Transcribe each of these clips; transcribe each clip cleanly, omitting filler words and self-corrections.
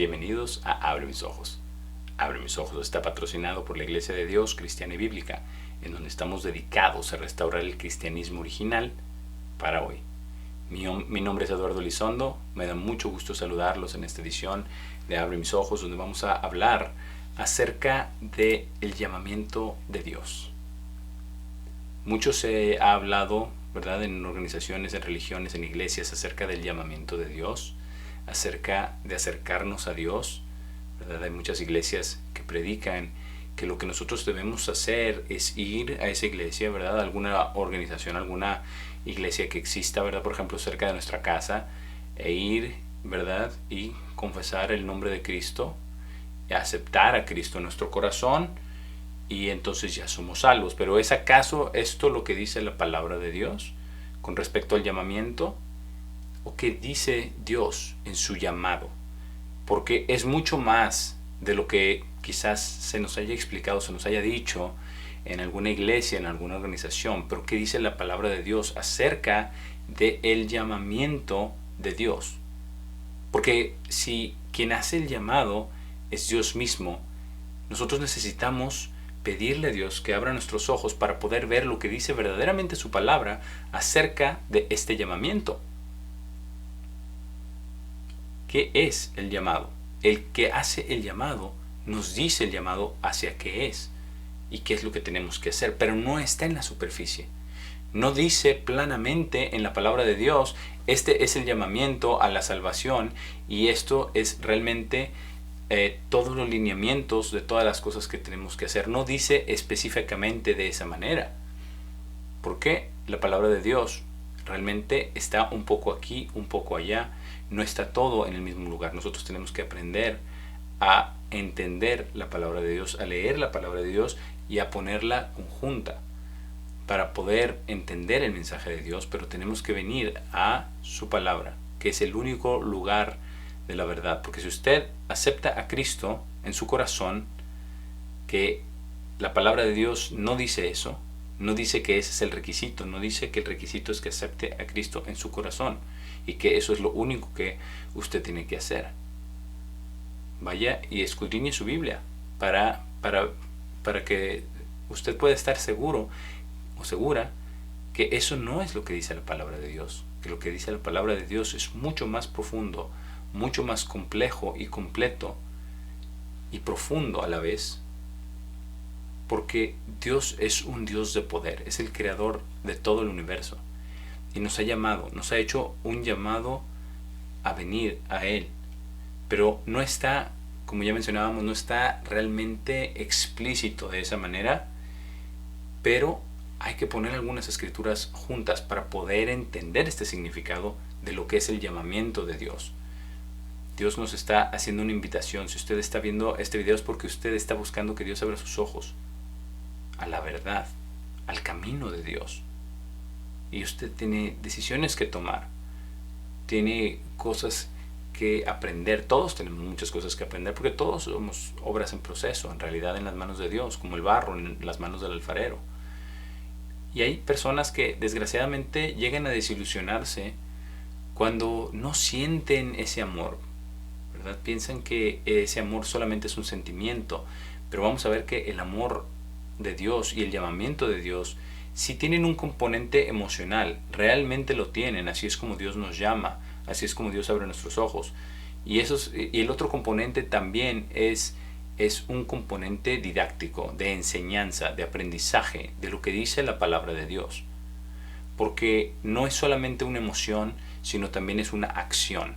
Bienvenidos a Abre Mis Ojos. Abre Mis Ojos está patrocinado por la Iglesia de Dios Cristiana y Bíblica, en donde estamos dedicados a restaurar el cristianismo original para hoy. Mi nombre es Eduardo Elizondo, me da mucho gusto saludarlos en esta edición de Abre Mis Ojos, donde vamos a hablar acerca del llamamiento de Dios. Mucho se ha hablado, ¿verdad?, en organizaciones, en religiones, en iglesias, acerca del llamamiento de Dios, acerca de acercarnos a Dios, ¿verdad? Hay muchas iglesias que predican que lo que nosotros debemos hacer es ir a esa iglesia, ¿verdad?, alguna organización, alguna iglesia que exista, ¿verdad?, por ejemplo, cerca de nuestra casa, e ir, ¿verdad?, y confesar el nombre de Cristo, y aceptar a Cristo en nuestro corazón, y entonces ya somos salvos. Pero ¿es acaso esto lo que dice la palabra de Dios con respecto al llamamiento? ¿O qué dice Dios en su llamado? Porque es mucho más de lo que quizás se nos haya explicado, se nos haya dicho en alguna iglesia, en alguna organización. Pero ¿qué dice la palabra de Dios acerca del llamamiento de Dios? Porque si quien hace el llamado es Dios mismo, nosotros necesitamos pedirle a Dios que abra nuestros ojos para poder ver lo que dice verdaderamente su palabra acerca de este llamamiento. ¿Qué es el llamado? El que hace el llamado nos dice el llamado hacia qué es y qué es lo que tenemos que hacer, pero no está en la superficie. No dice planamente en la palabra de Dios, este es el llamamiento a la salvación y esto es realmente todos los lineamientos de todas las cosas que tenemos que hacer. No dice específicamente de esa manera. ¿Por qué? La palabra de Dios realmente está un poco aquí, un poco allá. No está todo en el mismo lugar. Nosotros tenemos que aprender a entender la palabra de Dios, a leer la palabra de Dios y a ponerla conjunta para poder entender el mensaje de Dios. Pero tenemos que venir a su palabra, que es el único lugar de la verdad. Porque si usted acepta a Cristo en su corazón, que la palabra de Dios no dice eso, no dice que ese es el requisito, no dice que el requisito es que acepte a Cristo en su corazón y que eso es lo único que usted tiene que hacer. Vaya y escudriñe su Biblia para que usted pueda estar seguro o segura que eso no es lo que dice la palabra de Dios, que lo que dice la palabra de Dios es mucho más profundo, mucho más complejo y completo y profundo a la vez. Porque Dios es un Dios de poder, es el creador de todo el universo. Y nos ha llamado, nos ha hecho un llamado a venir a Él. Pero no está, como ya mencionábamos, no está realmente explícito de esa manera. Pero hay que poner algunas escrituras juntas para poder entender este significado de lo que es el llamamiento de Dios. Dios nos está haciendo una invitación. Si usted está viendo este video es porque usted está buscando que Dios abra sus ojos a la verdad, al camino de Dios. Y usted tiene decisiones que tomar, tiene cosas que aprender. Todos tenemos muchas cosas que aprender porque todos somos obras en proceso, en realidad en las manos de Dios, como el barro en las manos del alfarero. Y hay personas que desgraciadamente llegan a desilusionarse cuando no sienten ese amor, ¿verdad? Piensan que ese amor solamente es un sentimiento, pero vamos a ver que el amor de Dios y el llamamiento de Dios sí tienen un componente emocional, realmente lo tienen. Así es como Dios nos llama, así es como Dios abre nuestros ojos. Y el otro componente también es un componente didáctico, de enseñanza, de aprendizaje, de lo que dice la palabra de Dios. Porque no es solamente una emoción, sino también es una acción.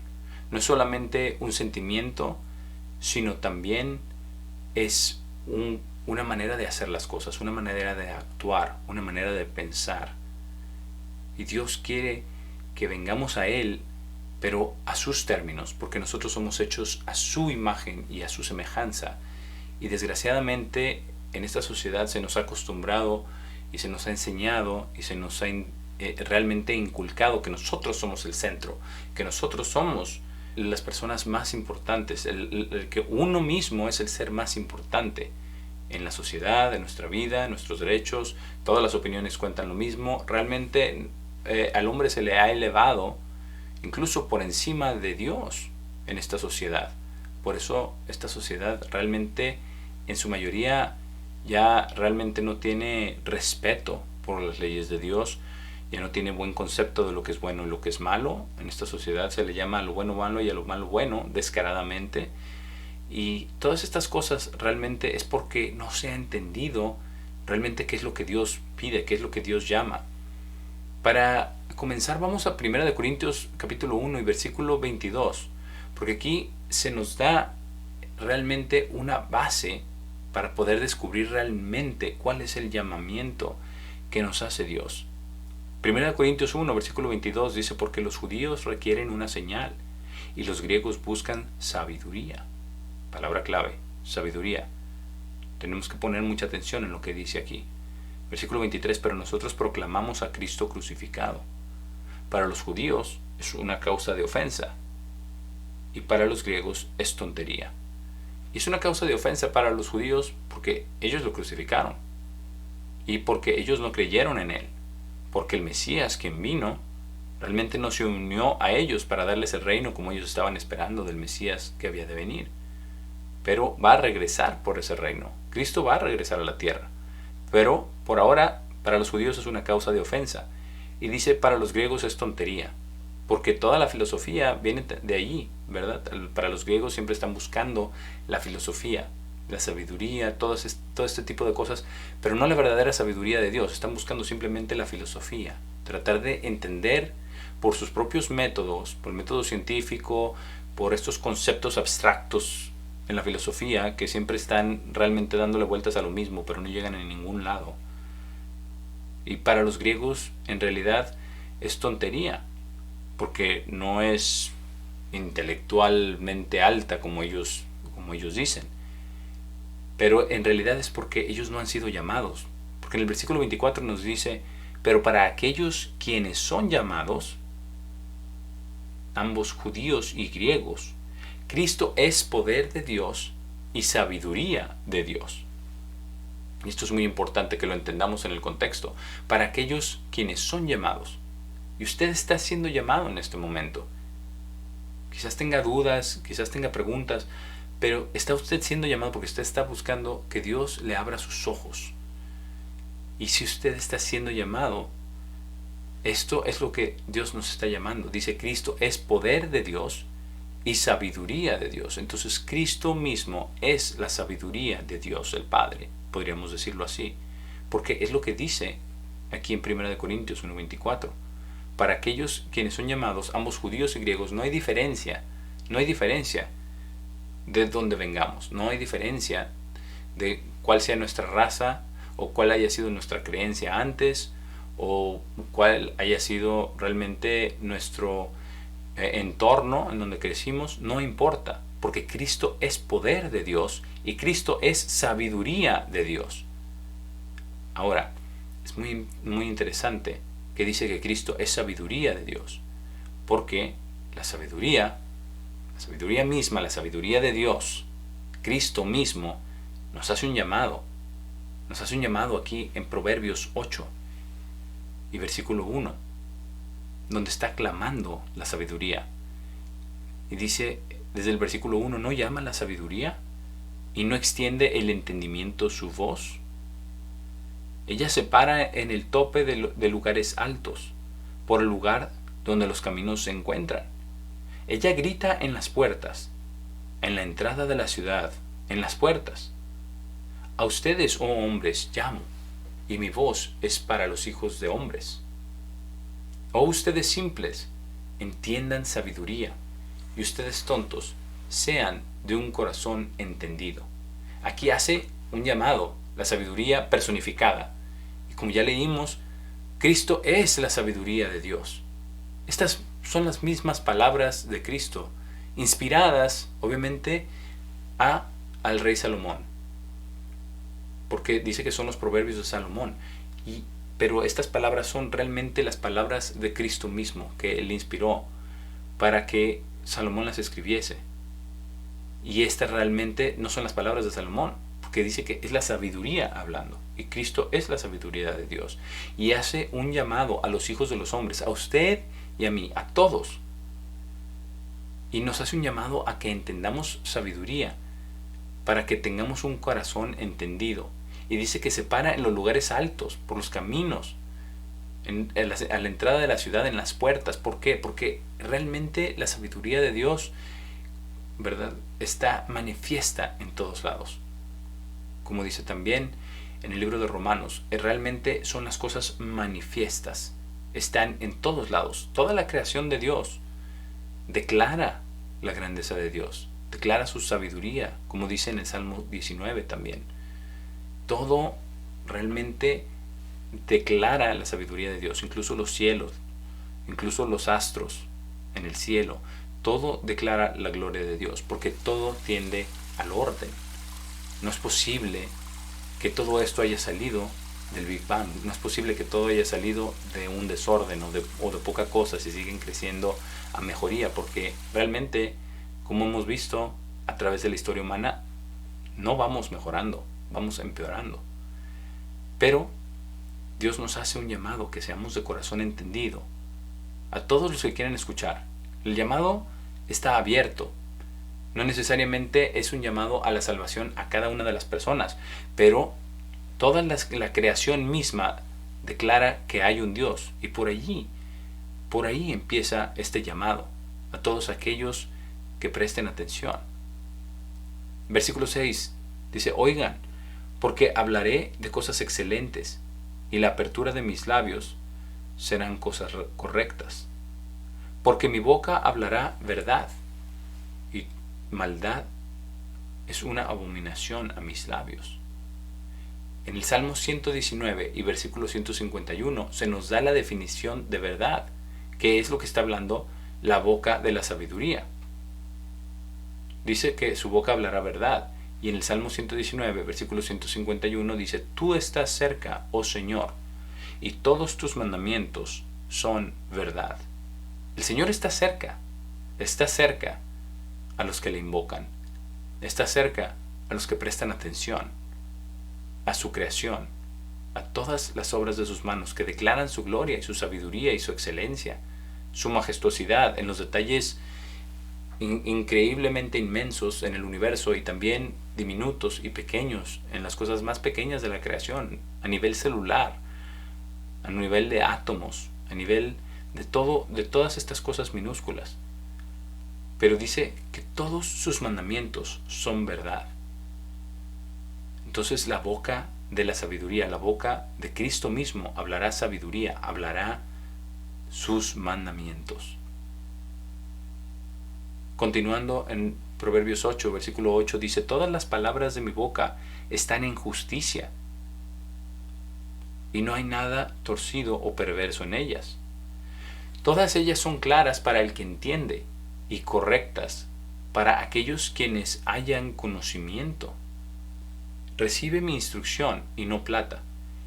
No es solamente un sentimiento, sino también es una manera de hacer las cosas, una manera de actuar, una manera de pensar. Y Dios quiere que vengamos a Él, pero a sus términos, porque nosotros somos hechos a su imagen y a su semejanza. Y desgraciadamente en esta sociedad se nos ha acostumbrado y se nos ha enseñado y se nos ha realmente inculcado que nosotros somos el centro, que nosotros somos las personas más importantes, el que uno mismo es el ser más importante en la sociedad, en nuestra vida, en nuestros derechos. Todas las opiniones cuentan lo mismo. Realmente al hombre se le ha elevado incluso por encima de Dios en esta sociedad, Por eso esta sociedad realmente, en su mayoría, ya realmente no tiene respeto por las leyes de Dios, ya no tiene buen concepto de lo que es bueno y lo que es malo. En esta sociedad se le llama a lo bueno malo y a lo malo bueno, descaradamente. Y todas estas cosas realmente es porque no se ha entendido realmente qué es lo que Dios pide, qué es lo que Dios llama. Para comenzar, vamos a 1 Corintios capítulo 1 y versículo 22, porque aquí se nos da realmente una base para poder descubrir realmente cuál es el llamamiento que nos hace Dios. 1 Corintios 1, versículo 22 dice: porque los judíos requieren una señal y los griegos buscan sabiduría. Palabra clave, sabiduría. Tenemos que poner mucha atención en lo que dice aquí. Versículo 23: pero nosotros proclamamos a Cristo crucificado. Para los judíos es una causa de ofensa y para los griegos es tontería. Y es una causa de ofensa para los judíos porque ellos lo crucificaron y porque ellos no creyeron en él, porque el Mesías, quien vino, realmente no se unió a ellos para darles el reino como ellos estaban esperando del Mesías que había de venir. Pero va a regresar por ese reino. Cristo va a regresar a la tierra. Pero por ahora para los judíos es una causa de ofensa. Y dice: para los griegos es tontería. Porque toda la filosofía viene de allí, ¿verdad? Para los griegos siempre están buscando la filosofía, la sabiduría, todo este tipo de cosas, pero no la verdadera sabiduría de Dios. Están buscando simplemente la filosofía. Tratar de entender por sus propios métodos, por el método científico, por estos conceptos abstractos en la filosofía que siempre están realmente dándole vueltas a lo mismo, pero no llegan a ningún lado. Y para los griegos en realidad es tontería, porque no es intelectualmente alta como ellos dicen, pero en realidad es porque ellos no han sido llamados. Porque en el versículo 24 nos dice: pero para aquellos quienes son llamados, ambos judíos y griegos, Cristo es poder de Dios y sabiduría de Dios. Y esto es muy importante que lo entendamos en el contexto. Para aquellos quienes son llamados. Y usted está siendo llamado en este momento. Quizás tenga dudas, quizás tenga preguntas, pero está usted siendo llamado porque usted está buscando que Dios le abra sus ojos. Y si usted está siendo llamado, esto es lo que Dios nos está llamando. Dice: Cristo es poder de Dios y sabiduría de Dios. Entonces Cristo mismo es la sabiduría de Dios el Padre, podríamos decirlo así, porque es lo que dice aquí en 1 Corintios 1:24. Para aquellos quienes son llamados, ambos judíos y griegos, no hay diferencia de dónde vengamos, no hay diferencia de cuál sea nuestra raza o cuál haya sido nuestra creencia antes o cuál haya sido realmente nuestro entorno en donde crecimos. No importa, porque Cristo es poder de Dios y Cristo es sabiduría de Dios. Ahora, es muy, muy interesante que dice que Cristo es sabiduría de Dios, porque la sabiduría misma, la sabiduría de Dios, Cristo mismo, nos hace un llamado aquí en Proverbios 8 y versículo 1, donde está clamando la sabiduría. Y dice desde el versículo 1: ¿no llama la sabiduría y no extiende el entendimiento su voz? Ella se para en el tope de lugares altos, por el lugar donde los caminos se encuentran. Ella grita en las puertas, en la entrada de la ciudad, en las puertas. A ustedes, oh hombres, llamo, y mi voz es para los hijos de hombres. Oh ustedes simples, entiendan sabiduría, y ustedes tontos, sean de un corazón entendido. Aquí hace un llamado, la sabiduría personificada. Y como ya leímos, Cristo es la sabiduría de Dios. Estas son las mismas palabras de Cristo, inspiradas, obviamente, al rey Salomón. Porque dice que son los proverbios de Salomón. Pero estas palabras son realmente las palabras de Cristo mismo, que Él inspiró para que Salomón las escribiese. Y estas realmente no son las palabras de Salomón, porque dice que es la sabiduría hablando. Y Cristo es la sabiduría de Dios. Y hace un llamado a los hijos de los hombres, a usted y a mí, a todos. Y nos hace un llamado a que entendamos sabiduría, para que tengamos un corazón entendido. Y dice que se para en los lugares altos, por los caminos, a la entrada de la ciudad, en las puertas. ¿Por qué? Porque realmente la sabiduría de Dios, ¿verdad?, está manifiesta en todos lados. Como dice también en el libro de Romanos, realmente son las cosas manifiestas. Están en todos lados. Toda la creación de Dios declara la grandeza de Dios, declara su sabiduría, como dice en el Salmo 19 también. Todo realmente declara la sabiduría de Dios, incluso los cielos, incluso los astros en el cielo. Todo declara la gloria de Dios, porque todo tiende al orden. No es posible que todo esto haya salido del Big Bang. No es posible que todo haya salido de un desorden o de poca cosa, si siguen creciendo a mejoría, porque realmente, como hemos visto a través de la historia humana, no vamos mejorando, vamos empeorando. Pero Dios nos hace un llamado que seamos de corazón entendido. A todos los que quieren escuchar, el llamado está abierto. No necesariamente es un llamado a la salvación a cada una de las personas, pero toda la creación misma declara que hay un Dios, y por ahí empieza este llamado a todos aquellos que presten atención. Versículo 6 dice: oigan, porque hablaré de cosas excelentes, y la apertura de mis labios serán cosas correctas. Porque mi boca hablará verdad, y maldad es una abominación a mis labios. En el Salmo 119 y versículo 151 se nos da la definición de verdad, que es lo que está hablando la boca de la sabiduría. Dice que su boca hablará verdad. Y en el Salmo 119, versículo 151 dice: tú estás cerca, oh Señor, y todos tus mandamientos son verdad. El Señor está cerca a los que le invocan, está cerca a los que prestan atención a su creación, a todas las obras de sus manos, que declaran su gloria y su sabiduría y su excelencia, su majestuosidad en los detalles increíblemente inmensos en el universo, y también diminutos y pequeños en las cosas más pequeñas de la creación, a nivel celular, a nivel de átomos, a nivel de todas estas cosas minúsculas. Pero dice que todos sus mandamientos son verdad. Entonces la boca de la sabiduría, la boca de Cristo mismo, hablará sabiduría, hablará sus mandamientos. Continuando en Proverbios 8, versículo 8, dice: todas las palabras de mi boca están en justicia, y no hay nada torcido o perverso en ellas. Todas ellas son claras para el que entiende, y correctas para aquellos quienes hayan conocimiento. Recibe mi instrucción y no plata,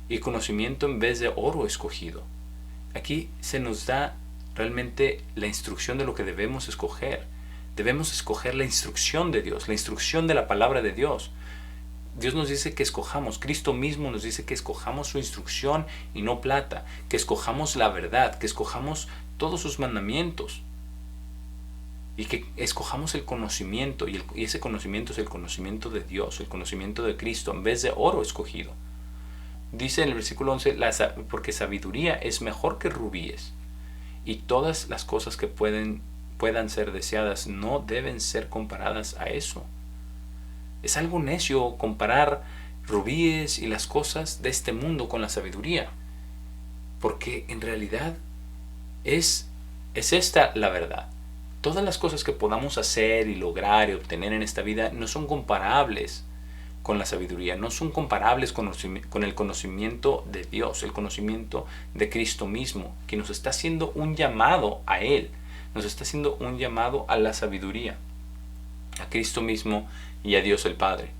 y conocimiento en vez de oro escogido. Aquí se nos da realmente la instrucción de lo que debemos escoger. Debemos escoger la instrucción de Dios, la instrucción de la palabra de Dios. Dios nos dice que escojamos, Cristo mismo nos dice que escojamos su instrucción y no plata, que escojamos la verdad, que escojamos todos sus mandamientos, y que escojamos el conocimiento, y ese conocimiento es el conocimiento de Dios, el conocimiento de Cristo, en vez de oro escogido. Dice en el versículo 11, porque sabiduría es mejor que rubíes, y todas las cosas que puedan ser deseadas no deben ser comparadas a eso. Es algo necio comparar rubíes y las cosas de este mundo con la sabiduría, porque en realidad es esta la verdad. Todas las cosas que podamos hacer y lograr y obtener en esta vida no son comparables con la sabiduría, no son comparables con el conocimiento de Dios, el conocimiento de Cristo mismo, que nos está haciendo un llamado a Él, nos está haciendo un llamado a la sabiduría, a Cristo mismo y a Dios el Padre.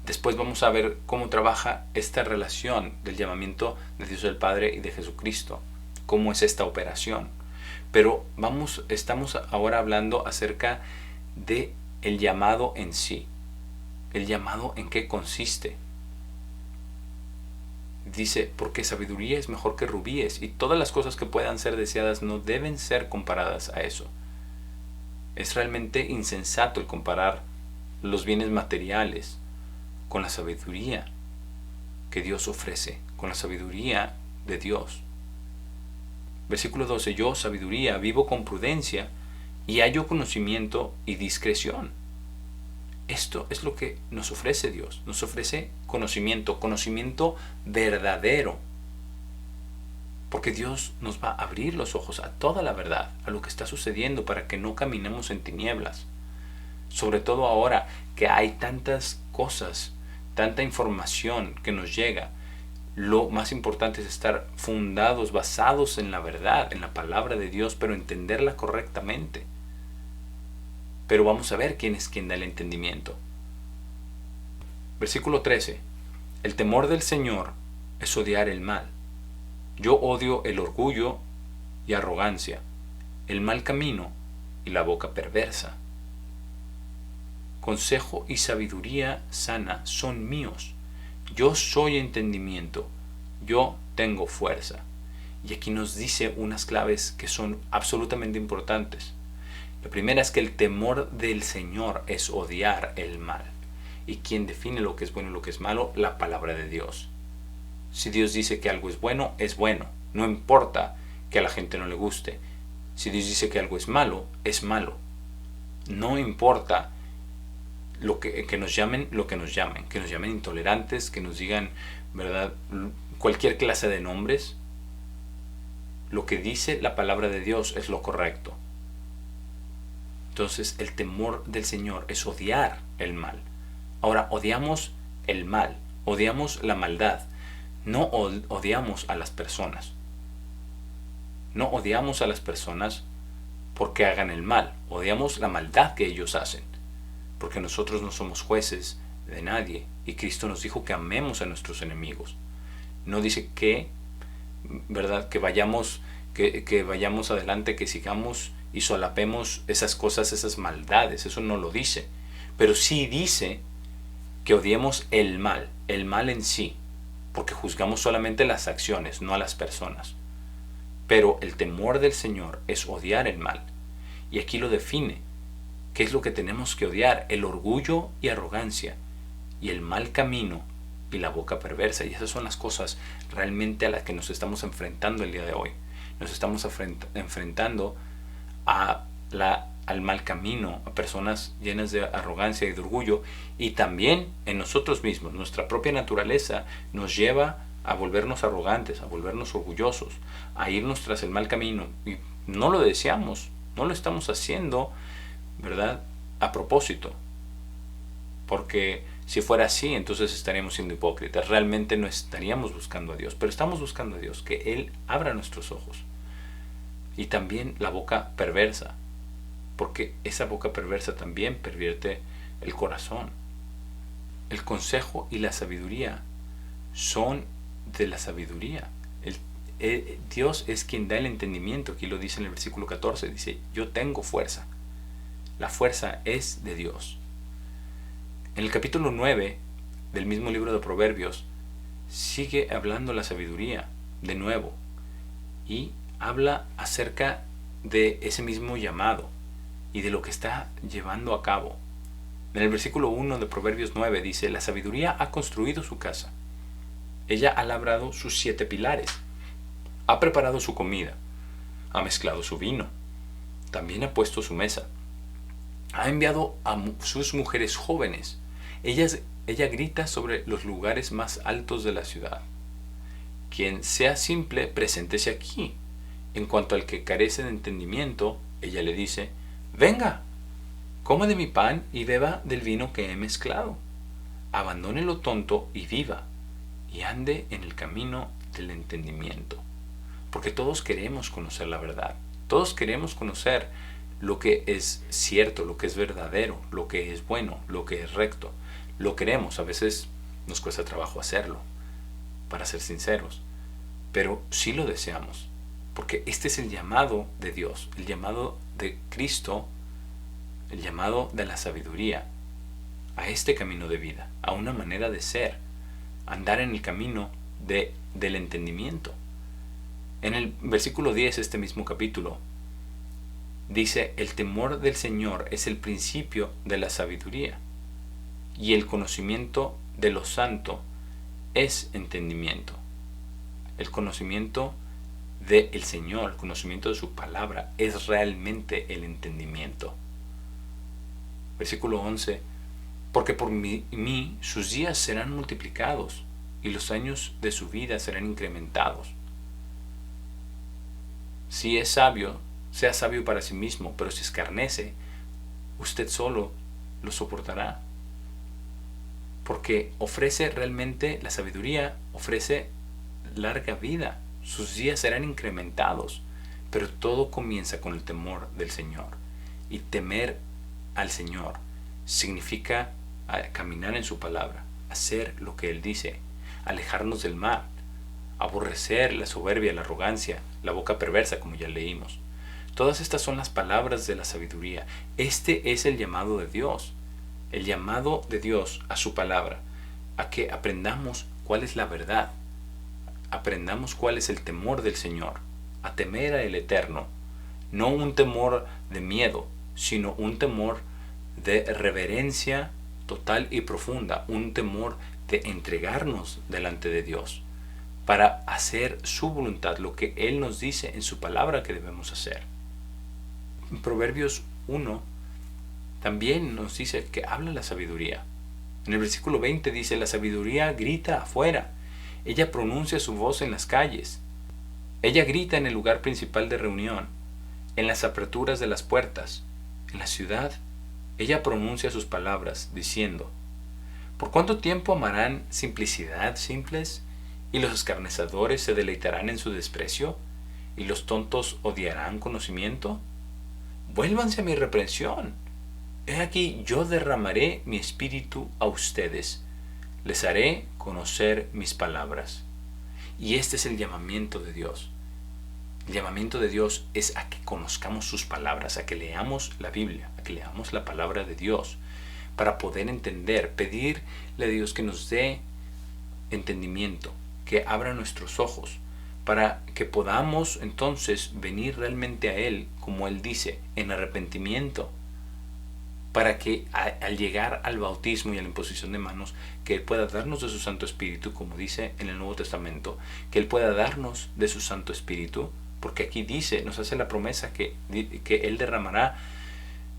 Después vamos a ver cómo trabaja esta relación del llamamiento de Dios el Padre y de Jesucristo, cómo es esta operación. Pero estamos ahora hablando acerca de el llamado en sí. El llamado, ¿en qué consiste? Dice: porque sabiduría es mejor que rubíes, y todas las cosas que puedan ser deseadas no deben ser comparadas a eso. Es realmente insensato el comparar los bienes materiales con la sabiduría que Dios ofrece, con la sabiduría de Dios. Versículo 12, yo, sabiduría, vivo con prudencia y hallo conocimiento y discreción. Esto es lo que nos ofrece Dios. Nos ofrece conocimiento verdadero. Porque Dios nos va a abrir los ojos a toda la verdad, a lo que está sucediendo, para que no caminemos en tinieblas. Sobre todo ahora que hay tantas cosas, tanta información que nos llega. Lo más importante es estar fundados, basados en la verdad, en la palabra de Dios, pero entenderla correctamente. Pero vamos a ver quién es quien da el entendimiento. Versículo 13. El temor del Señor es odiar el mal. Yo odio el orgullo y arrogancia, el mal camino y la boca perversa. Consejo y sabiduría sana son míos. Yo soy entendimiento. Yo tengo fuerza. Y aquí nos dice unas claves que son absolutamente importantes. La primera es que el temor del Señor es odiar el mal. ¿Y quién define lo que es bueno y lo que es malo? La palabra de Dios. Si Dios dice que algo es bueno, no importa que a la gente no le guste. Si Dios dice que algo es malo, no importa que nos llamen que nos llamen intolerantes, que nos digan, ¿verdad?, cualquier clase de nombres. Lo que dice la palabra de Dios es lo correcto. Entonces, el temor del Señor es odiar el mal. Ahora, odiamos el mal, odiamos la maldad. No odiamos a las personas. No odiamos a las personas porque hagan el mal. Odiamos la maldad que ellos hacen. Porque nosotros no somos jueces de nadie. Y Cristo nos dijo que amemos a nuestros enemigos. No dice que, ¿verdad?, que vayamos adelante, que sigamos y solapemos esas cosas, esas maldades. Eso no lo dice. Pero sí dice que odiemos el mal en sí. Porque juzgamos solamente las acciones, no a las personas. Pero el temor del Señor es odiar el mal. Y aquí lo define. ¿Qué es lo que tenemos que odiar? El orgullo y arrogancia, y el mal camino y la boca perversa. Y esas son las cosas realmente a las que nos estamos enfrentando el día de hoy. Nos estamos enfrentando al mal camino, a personas llenas de arrogancia y de orgullo, y también en nosotros mismos. Nuestra propia naturaleza nos lleva a volvernos arrogantes, a volvernos orgullosos, a irnos tras el mal camino, y no lo deseamos, no lo estamos haciendo, ¿verdad?, a propósito, porque si fuera así, entonces estaríamos siendo hipócritas. Realmente no estaríamos buscando a Dios, pero estamos buscando a Dios, que Él abra nuestros ojos. Y también la boca perversa, porque esa boca perversa también pervierte el corazón. El consejo y la sabiduría son de la sabiduría. Dios es quien da el entendimiento. Aquí lo dice en el versículo 14, dice, yo tengo fuerza. La fuerza es de Dios. En el capítulo 9 del mismo libro de Proverbios sigue hablando la sabiduría de nuevo y habla acerca de ese mismo llamado y de lo que está llevando a cabo. En el versículo 1 de Proverbios 9 dice, la sabiduría ha construido su casa. Ella ha labrado sus 7 pilares. Ha preparado su comida. Ha mezclado su vino. También ha puesto su mesa. Ha enviado a sus mujeres jóvenes. Ella grita sobre los lugares más altos de la ciudad. Quien sea simple, preséntese aquí. En cuanto al que carece de entendimiento, ella le dice, venga, coma de mi pan y beba del vino que he mezclado. Abandone lo tonto y viva, y ande en el camino del entendimiento. Porque todos queremos conocer la verdad. Todos queremos conocer lo que es cierto, lo que es verdadero, lo que es bueno, lo que es recto. Lo queremos, a veces nos cuesta trabajo hacerlo, para ser sinceros, pero sí lo deseamos, porque este es el llamado de Dios, el llamado de Cristo, el llamado de la sabiduría, a este camino de vida, a una manera de ser, andar en el camino del entendimiento. En el versículo 10, este mismo capítulo, dice, el temor del Señor es el principio de la sabiduría, y el conocimiento de lo santo es entendimiento. El conocimiento del Señor, el conocimiento de su palabra, es realmente el entendimiento. Versículo 11, porque por mí sus días serán multiplicados, y los años de su vida serán incrementados. Si es sabio, sea sabio para sí mismo, pero si escarnece, usted solo lo soportará. Porque ofrece realmente, la sabiduría ofrece larga vida, sus días serán incrementados, pero todo comienza con el temor del Señor. Y temer al Señor significa caminar en su palabra, hacer lo que Él dice, alejarnos del mal, aborrecer la soberbia, la arrogancia, la boca perversa, como ya leímos. Todas estas son las palabras de la sabiduría. Este es el llamado de Dios. El llamado de Dios a su palabra, a que aprendamos cuál es la verdad, aprendamos cuál es el temor del Señor, a temer al Eterno, no un temor de miedo, sino un temor de reverencia total y profunda, un temor de entregarnos delante de Dios, para hacer su voluntad, lo que Él nos dice en su palabra que debemos hacer. En Proverbios 1, también nos dice que habla la sabiduría. En el versículo 20 dice, la sabiduría grita afuera. Ella pronuncia su voz en las calles. Ella grita en el lugar principal de reunión, en las aperturas de las puertas. En la ciudad, ella pronuncia sus palabras, diciendo, ¿por cuánto tiempo amarán simplicidad simples? ¿Y los escarnecedores se deleitarán en su desprecio? ¿Y los tontos odiarán conocimiento? Vuélvanse a mi reprensión. He aquí, yo derramaré mi espíritu a ustedes, les haré conocer mis palabras. Y este es el llamamiento de Dios. El llamamiento de Dios es a que conozcamos sus palabras, a que leamos la Biblia, a que leamos la palabra de Dios, para poder entender, pedirle a Dios que nos dé entendimiento, que abra nuestros ojos, para que podamos entonces venir realmente a Él, como Él dice, en arrepentimiento, para que al llegar al bautismo y a la imposición de manos, que Él pueda darnos de su Santo Espíritu, como dice en el Nuevo Testamento, que Él pueda darnos de su Santo Espíritu, porque aquí dice, nos hace la promesa que Él derramará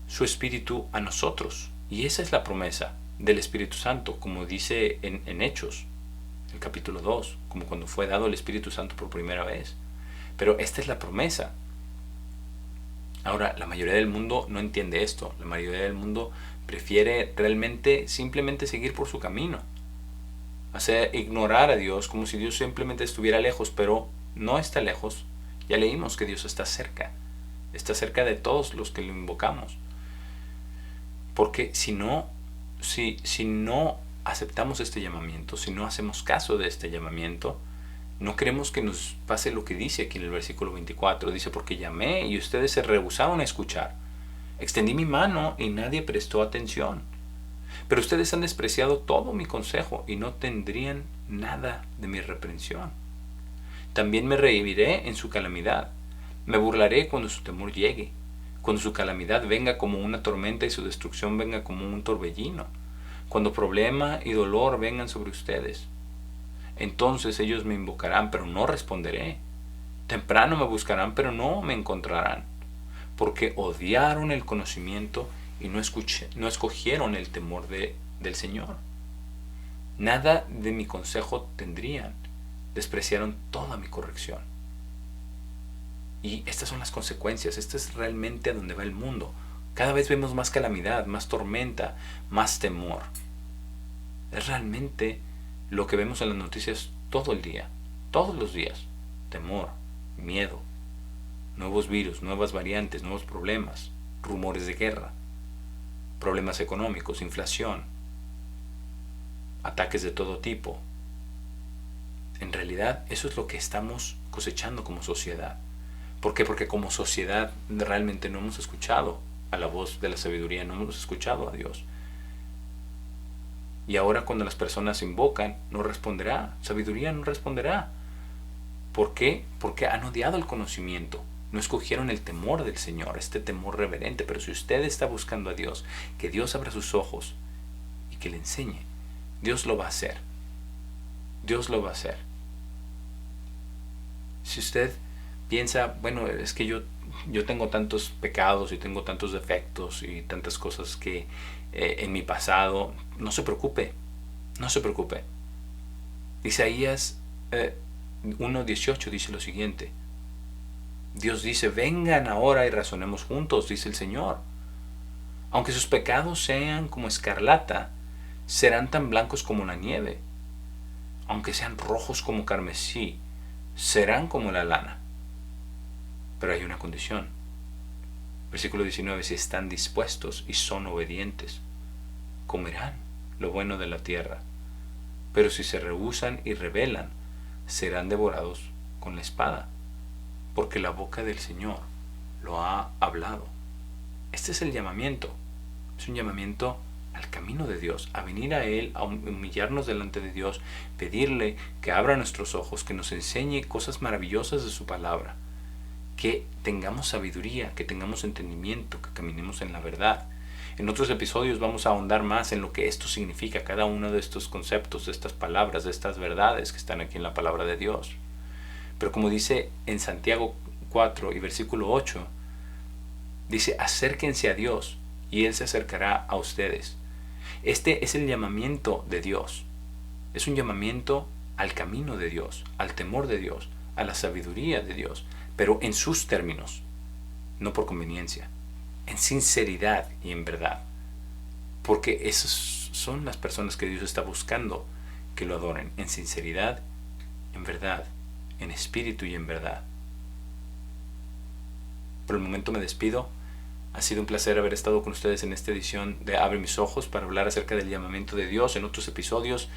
su Espíritu a nosotros, y esa es la promesa del Espíritu Santo, como dice en Hechos, el capítulo 2, como cuando fue dado el Espíritu Santo por primera vez. Pero esta es la promesa. Ahora, la mayoría del mundo no entiende esto. La mayoría del mundo prefiere realmente simplemente seguir por su camino, ignorar a Dios como si Dios simplemente estuviera lejos, pero no está lejos. Ya leímos que Dios está cerca de todos los que lo invocamos. Porque si no aceptamos este llamamiento, si no hacemos caso de este llamamiento, no queremos que nos pase lo que dice aquí en el versículo 24. Dice, porque llamé y ustedes se rehusaron a escuchar. Extendí mi mano y nadie prestó atención. Pero ustedes han despreciado todo mi consejo y no tendrían nada de mi reprensión. También me reiré en su calamidad. Me burlaré cuando su temor llegue, cuando su calamidad venga como una tormenta y su destrucción venga como un torbellino, cuando problema y dolor vengan sobre ustedes. Entonces ellos me invocarán, pero no responderé. Temprano me buscarán, pero no me encontrarán, porque odiaron el conocimiento y no escogieron el temor del Señor. Nada de mi consejo tendrían, despreciaron toda mi corrección. Y estas son las consecuencias, esto es realmente a donde va el mundo. Cada vez vemos más calamidad, más tormenta, más temor. Es realmente lo que vemos en las noticias todo el día, todos los días. Temor, miedo, nuevos virus, nuevas variantes, nuevos problemas, rumores de guerra, problemas económicos, inflación, ataques de todo tipo. En realidad, eso es lo que estamos cosechando como sociedad. ¿Por qué? Porque como sociedad realmente no hemos escuchado a la voz de la sabiduría, no hemos escuchado a Dios. Y ahora cuando las personas invocan, no responderá, sabiduría no responderá. ¿Por qué? Porque han odiado el conocimiento, no escogieron el temor del Señor, este temor reverente. Pero si usted está buscando a Dios, que Dios abra sus ojos y que le enseñe, Dios lo va a hacer. Dios lo va a hacer. Si usted piensa, bueno, es que yo tengo tantos pecados y tengo tantos defectos y tantas cosas que en mi pasado, no se preocupe, no se preocupe. Isaías 1:18 dice lo siguiente: Dios dice, vengan ahora y razonemos juntos, dice el Señor. Aunque sus pecados sean como escarlata, serán tan blancos como la nieve. Aunque sean rojos como carmesí, serán como la lana. Pero hay una condición. Versículo 19: si están dispuestos y son obedientes, comerán lo bueno de la tierra. Pero si se rehúsan y rebelan, serán devorados con la espada, porque la boca del Señor lo ha hablado. Este es el llamamiento. Es un llamamiento al camino de Dios, a venir a Él, a humillarnos delante de Dios, pedirle que abra nuestros ojos, que nos enseñe cosas maravillosas de su palabra, que tengamos sabiduría, que tengamos entendimiento, que caminemos en la verdad. En otros episodios vamos a ahondar más en lo que esto significa, cada uno de estos conceptos, de estas palabras, de estas verdades que están aquí en la palabra de Dios. Pero como dice en Santiago 4 y versículo 8, dice, acérquense a Dios y Él se acercará a ustedes. Este es el llamamiento de Dios. Es un llamamiento al camino de Dios, al temor de Dios, a la sabiduría de Dios, pero en sus términos, no por conveniencia, en sinceridad y en verdad. Porque esas son las personas que Dios está buscando que lo adoren, en sinceridad, en verdad, en espíritu y en verdad. Por el momento me despido. Ha sido un placer haber estado con ustedes en esta edición de Abre mis ojos para hablar acerca del llamamiento de Dios. En otros episodios,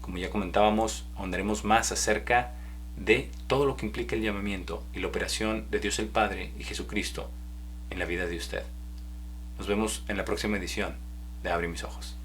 como ya comentábamos, ahondaremos más acerca de todo lo que implica el llamamiento y la operación de Dios el Padre y Jesucristo en la vida de usted. Nos vemos en la próxima edición de Abre mis ojos.